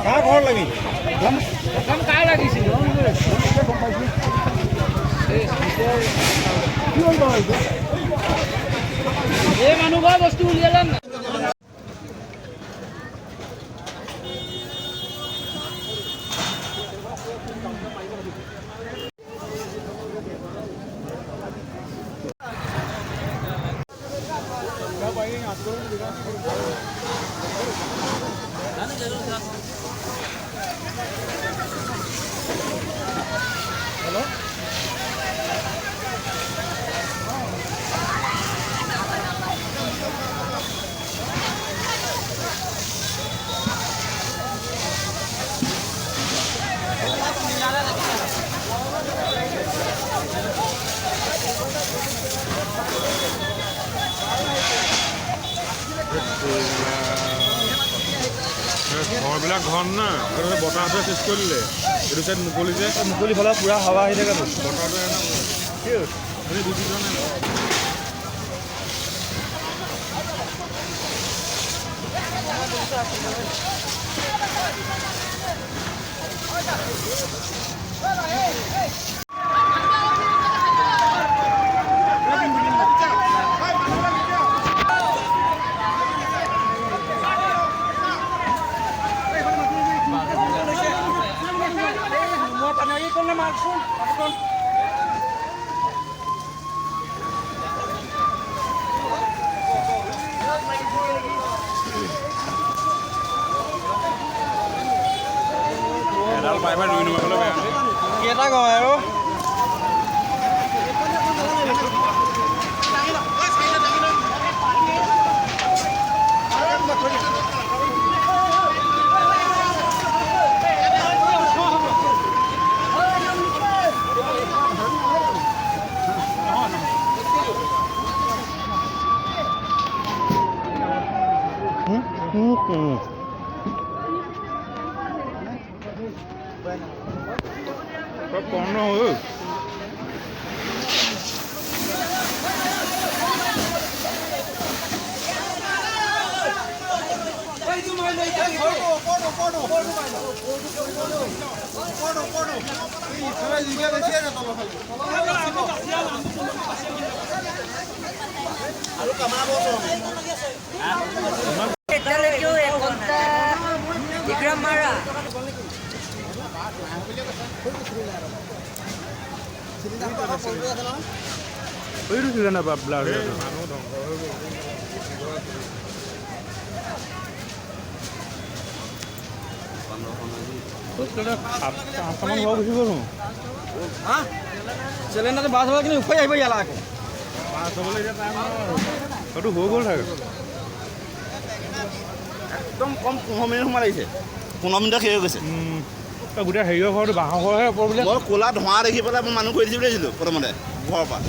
কাৰ ঘৰ লাগি কাৰ লাগিছিল এই মানুহ ঘৰ বস্তু উলিয়ালে না हेलो ঘৰবিলাক ঘন না বতাহটোৱে চেচ কৰি দিলে এইটো চাইড মুকলি যে মুকলি ফালে পুৰা হাৱা আহি থাকে কেইটা কয় আৰু कौन हो सिलेंडर बास हो कि उफाई आइब याला आके बास होबले जे टाइम तो हो गल থাকে একদম কম 15 মিনিট সময় লাগিছে 15 মিনিট খেয়ে গৈছে তো গুটা হেৰিৰ ঘৰটো বাঁহৰ ঘৰহে ওপৰ বুলি মই কোলা ধোঁৱা দেখি পেলাই মই মানুহ কৈ দিছিল বুলিছিলো প্ৰথমতে ঘৰৰ পৰা